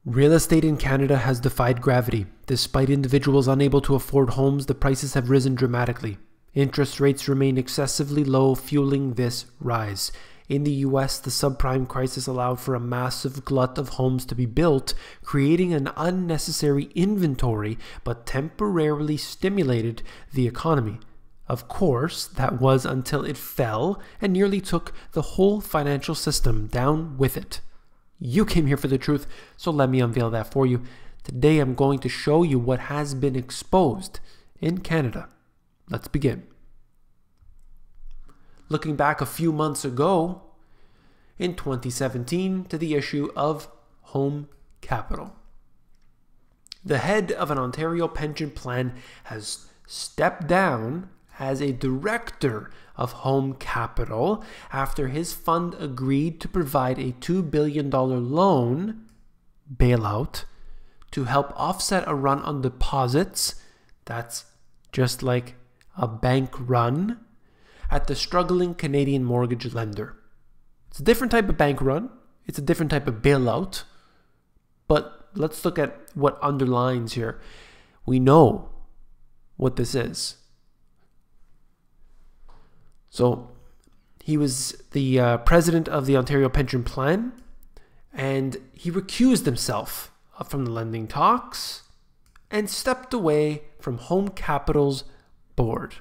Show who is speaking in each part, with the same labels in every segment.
Speaker 1: Real estate in Canada has defied gravity. Despite individuals unable to afford homes, the prices have risen dramatically. Interest rates remain excessively low, fueling this rise. In the US, the subprime crisis allowed for a massive glut of homes to be built, creating an unnecessary inventory, but temporarily stimulated the economy. Of course, that was until it fell and nearly took the whole financial system down with it. You came here for the truth, so let me unveil that for you. Today I'm going to show you what has been exposed in Canada. Let's begin. Looking back a few months ago, in 2017, to the issue of home capital. The head of an Ontario pension plan has stepped down as a director of home capital after his fund agreed to provide a $2 billion loan, bailout, to help offset a run on deposits, that's just like a bank run, at the struggling Canadian mortgage lender. It's a different type of bank run, it's a different type of bailout, but let's look at what underlines here. We know what this is. So he was the president of the Ontario Pension Plan, and he recused himself from the lending talks and stepped away from Home Capital's board.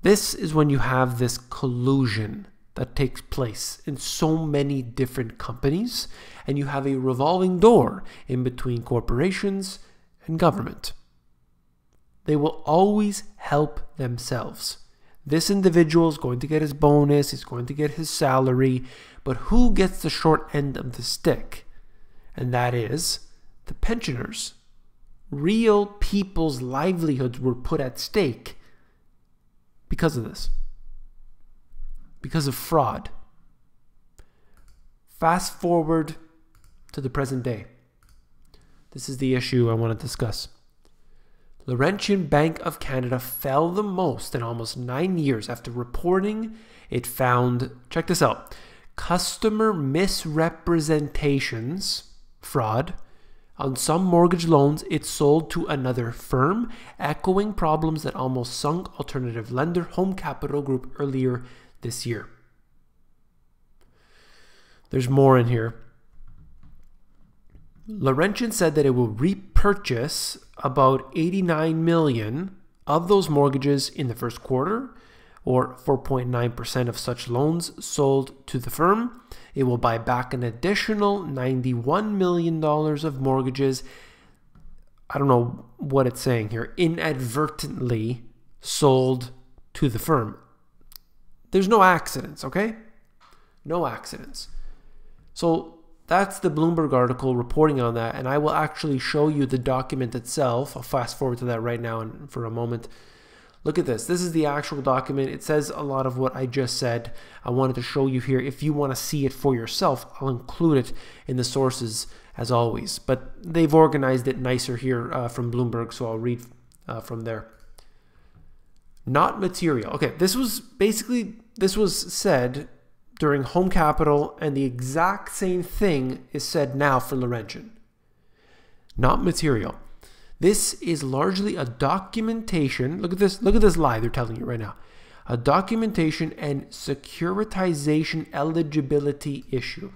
Speaker 1: This is when you have this collusion that takes place in so many different companies, and you have a revolving door in between corporations and government. They will always help themselves. This individual is going to get his bonus, he's going to get his salary, but who gets the short end of the stick? And that is the pensioners. Real people's livelihoods were put at stake because of this. Because of fraud. Fast forward to the present day. This is the issue I want to discuss. Laurentian Bank of Canada fell the most in almost 9 years after reporting it found, check this out, customer misrepresentations, fraud, on some mortgage loans it sold to another firm, echoing problems that almost sunk alternative lender Home Capital Group earlier this year. There's more in here. Laurentian said that it will repurchase about 89 million of those mortgages in the first quarter, or 4.9% of such loans sold to the firm. It will buy back an additional $91 million of mortgages. I don't know what it's saying here. Inadvertently sold to the firm. There's no accidents, okay? No accidents. So that's the Bloomberg article reporting on that, and I will actually show you the document itself. I'll fast forward to that right now and for a moment. Look at this. This is the actual document. It says a lot of what I just said. I wanted to show you here. If you want to see it for yourself, I'll include it in the sources as always. But they've organized it nicer here from Bloomberg, so I'll read from there. Not material. Okay, this was said during Home Capital, and the exact same thing is said now for Laurentian. Not material. This is largely a documentation. Look at this lie they're telling you right now. A documentation and securitization eligibility issue.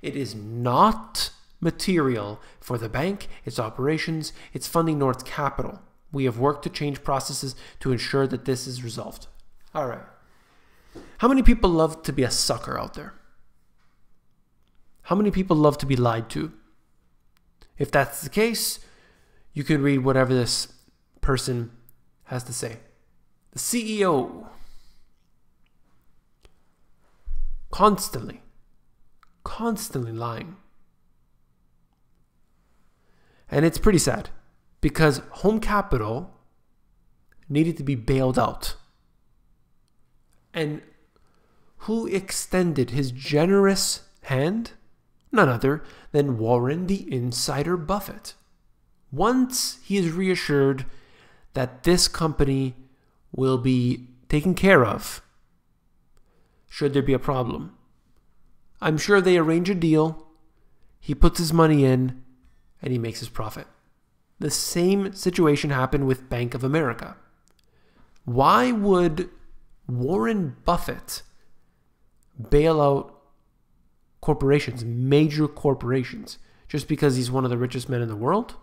Speaker 1: It is not material for the bank, its operations, its funding, nor its capital. We have worked to change processes to ensure that this is resolved. All right. How many people love to be a sucker out there? How many people love to be lied to? If that's the case, you can read whatever this person has to say. The CEO constantly lying. And it's pretty sad because Home Capital needed to be bailed out. And who extended his generous hand? None other than Warren the Insider Buffett. Once he is reassured that this company will be taken care of, should there be a problem, I'm sure they arrange a deal He puts his money in and he makes his profit. The same situation happened with Bank of America. Why would Warren Buffett bail out corporations, major corporations, just because he's one of the richest men in the world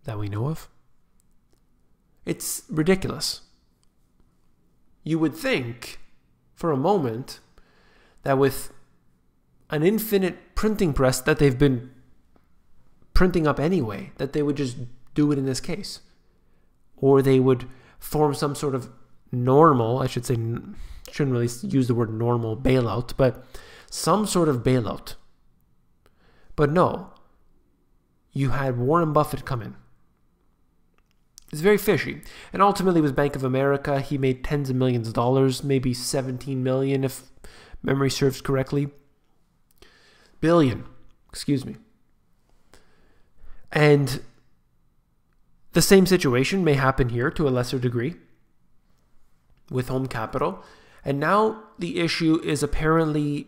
Speaker 1: that we know of? It's ridiculous. You would think for a moment that with an infinite printing press that they've been printing up anyway, that they would just do it in this case. Or they would form some sort of normal, I should say, shouldn't really use the word normal, bailout, but some sort of bailout. But no, you had Warren Buffett come in. It's very fishy. And ultimately with Bank of America, he made tens of millions of dollars, maybe 17 million if memory serves correctly. Billion, excuse me. And the same situation may happen here to a lesser degree with Home Capital. And now the issue is apparently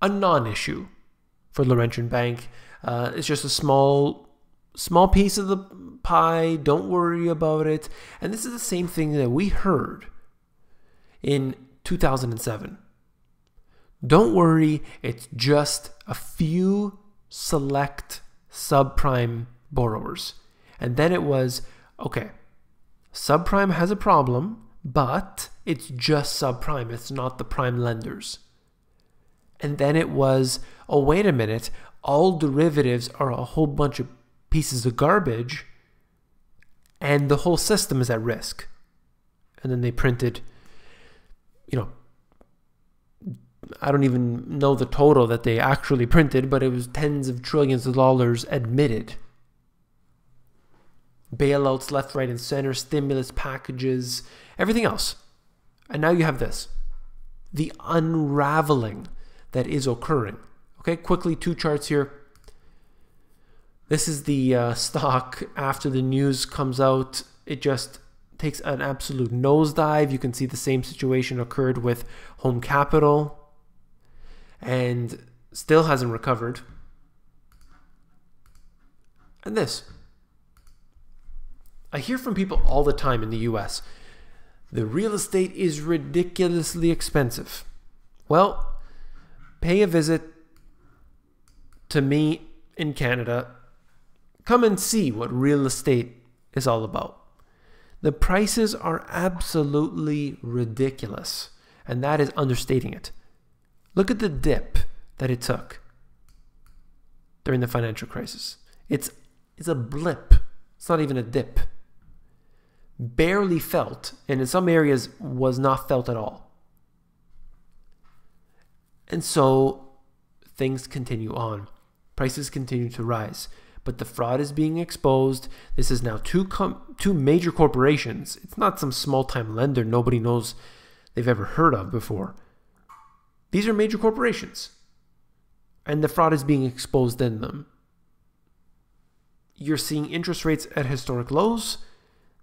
Speaker 1: a non-issue for Laurentian Bank. It's just a small piece of the pie. Don't worry about it. And this is the same thing that we heard in 2007. Don't worry, it's just a few select subprime borrowers. And then it was, okay, subprime has a problem, but it's just subprime. It's not the prime lenders. And then it was, oh, wait a minute, all derivatives are a whole bunch of pieces of garbage and the whole system is at risk. And then they printed, I don't even know the total that they actually printed, but it was tens of trillions of dollars admitted. Bailouts left, right, and center, stimulus packages, everything else. And now you have this, the unraveling that is occurring. Okay, quickly, two charts here. This is the stock after the news comes out. It just takes an absolute nosedive. You can see the same situation occurred with Home Capital and still hasn't recovered. And this. I hear from people all the time in the US, the real estate is ridiculously expensive. Well, pay a visit to me in Canada. Come and see what real estate is all about. The prices are absolutely ridiculous, and that is understating it. Look at the dip that it took during the financial crisis. It's a blip. It's not even a dip. Barely felt, and in some areas was not felt at all. And so things continue on. Prices continue to rise. But the fraud is being exposed. This is now two major corporations. It's not some small-time lender nobody knows they've ever heard of before. These are major corporations. And the fraud is being exposed in them. You're seeing interest rates at historic lows.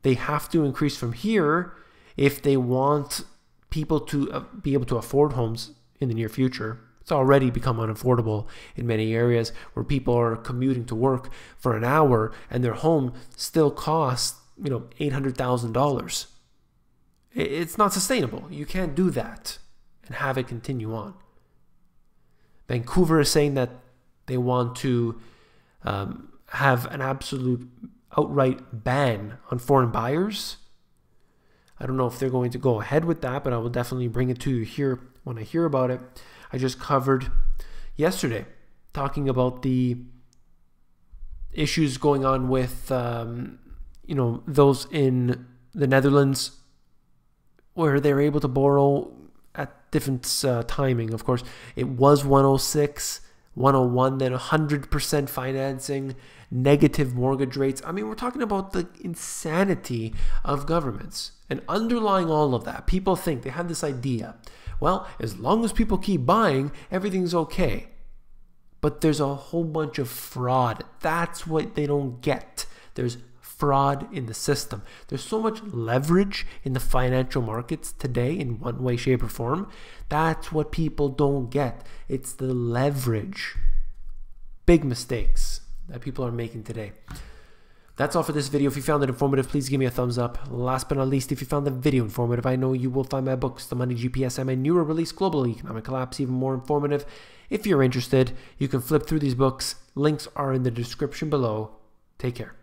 Speaker 1: They have to increase from here if they want people to be able to afford homes in the near future. It's already become unaffordable in many areas where people are commuting to work for an hour and their home still costs, $800,000. It's not sustainable. You can't do that and have it continue on. Vancouver is saying that they want to have an absolute outright ban on foreign buyers. I don't know if they're going to go ahead with that, but I will definitely bring it to you here when I hear about it. I just covered yesterday talking about the issues going on with those in the Netherlands where they're able to borrow at different timing. Of course, it was 106, 101, then 100% financing, negative mortgage rates. I mean, we're talking about the insanity of governments. And underlying all of that, people think, they have this idea, well, as long as people keep buying, everything's okay. But there's a whole bunch of fraud. That's what they don't get. There's fraud in the system. There's so much leverage in the financial markets today in one way, shape, or form. That's what people don't get. It's the leverage. big mistakes that people are making today. That's all for this video. If you found it informative, please give me a thumbs up. Last but not least, if you found the video informative, I know you will find my books, The Money GPS and my newer release, Global Economic Collapse, even more informative. If you're interested, you can flip through these books. Links are in the description below. Take care.